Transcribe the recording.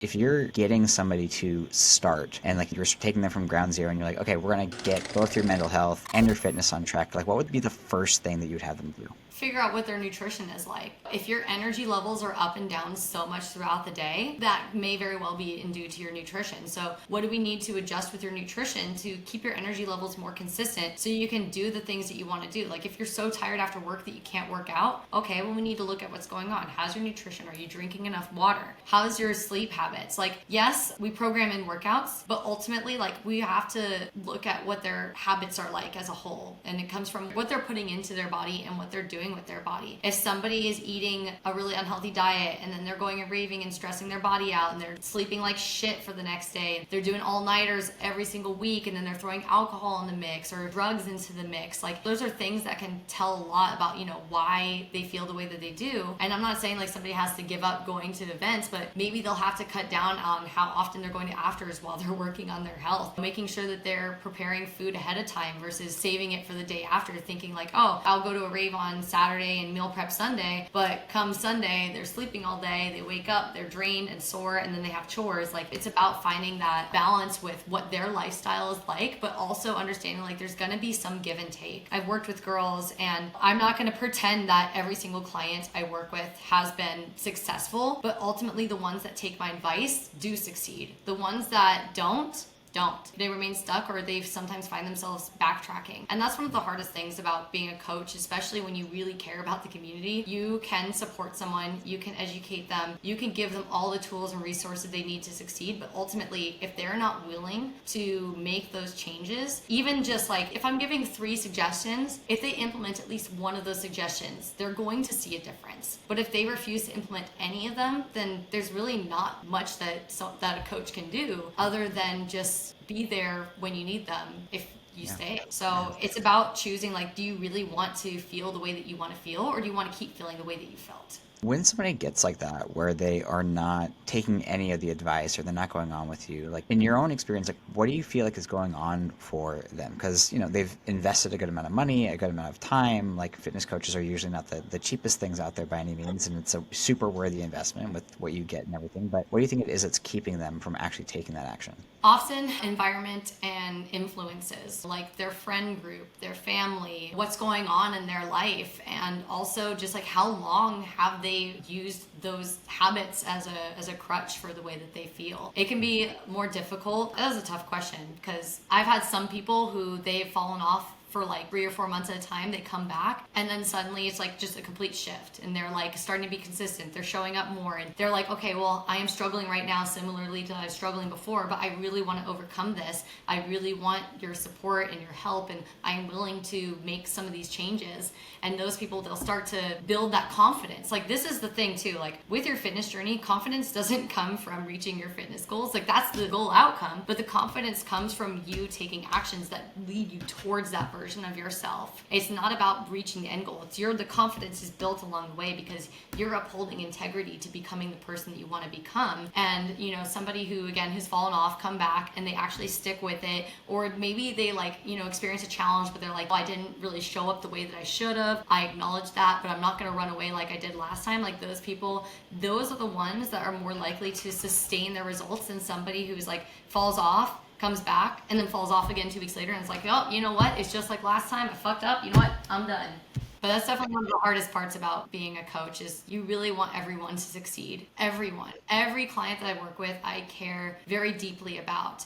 If you're getting somebody to start and like you're taking them from ground zero and you're like, okay, we're going to get both your mental health and your fitness on track, like what would be the first thing that you'd have them do? Figure out what their nutrition is like. If your energy levels are up and down so much throughout the day, that may very well be due to your nutrition. So what do we need to adjust with your nutrition to keep your energy levels more consistent so you can do the things that you want to do? Like if you're so tired after work that you can't work out, okay, well we need to look at what's going on. How's your nutrition? Are you drinking enough water? How's your sleep habits? Like, yes, we program in workouts, but ultimately like we have to look at what their habits are like as a whole. And it comes from what they're putting into their body and what they're doing with their body. If somebody is eating a really unhealthy diet and then they're going and raving and stressing their body out and they're sleeping like shit for the next day, they're doing all-nighters every single week and then they're throwing alcohol in the mix or drugs into the mix, like those are things that can tell a lot about, why they feel the way that they do. And I'm not saying like somebody has to give up going to events, but maybe they'll have to cut down on how often they're going to afters while they're working on their health, making sure that they're preparing food ahead of time versus saving it for the day after, thinking like, oh, I'll go to a rave on Saturday and meal prep Sunday, but come Sunday they're sleeping all day, they wake up, they're drained and sore, and then they have chores. Like it's about finding that balance with what their lifestyle is like, but also understanding like there's gonna be some give and take. I've worked with girls and I'm not gonna pretend that every single client I work with has been successful, but ultimately the ones that take my advice do succeed. The ones that don't, they remain stuck, or they sometimes find themselves backtracking. And that's one of the hardest things about being a coach, especially when you really care about the community. You can support someone, you can educate them, you can give them all the tools and resources they need to succeed, but ultimately if they're not willing to make those changes, even just like if I'm giving 3 suggestions, if they implement at least one of those suggestions, they're going to see a difference. But if they refuse to implement any of them, then there's really not much that a coach can do other than just be there when you need them if you stay. So it's about choosing, like, do you really want to feel the way that you want to feel, or do you want to keep feeling the way that you felt? When somebody gets like that, where they are not taking any of the advice or they're not going on with you, like in your own experience, like what do you feel like is going on for them? Because, they've invested a good amount of money, a good amount of time. Like fitness coaches are usually not the cheapest things out there by any means, and it's a super worthy investment with what you get and everything. But what do you think it is that's keeping them from actually taking that action? Often environment and influences, like their friend group, their family, what's going on in their life, and also just like how long have they used those habits as a crutch for the way that they feel. It can be more difficult. That is a tough question because I've had some people who they've fallen off for like 3 or 4 months at a time. They come back and then suddenly it's like just a complete shift and they're like starting to be consistent. They're showing up more and they're like, okay, well, I am struggling right now similarly to I was struggling before, but I really want to overcome this. I really want your support and your help, and I am willing to make some of these changes. And those people, they'll start to build that confidence. Like this is the thing too, like with your fitness journey, confidence doesn't come from reaching your fitness goals. Like that's the goal outcome, but the confidence comes from you taking actions that lead you towards that version of yourself. It's not about reaching the end goal. It's the confidence is built along the way because you're upholding integrity to becoming the person that you want to become. And somebody who again who's fallen off, come back and they actually stick with it, or maybe they experience a challenge, but they're like, well, I didn't really show up the way that I should have. I acknowledge that, but I'm not going to run away like I did last time. Like those people, those are the ones that are more likely to sustain their results than somebody who's like falls off, comes back, and then falls off again 2 weeks later and it's like, oh, you know what? It's just like last time. I fucked up. You know what? I'm done. But that's definitely one of the hardest parts about being a coach is you really want everyone to succeed. Everyone. Every client that I work with, I care very deeply about.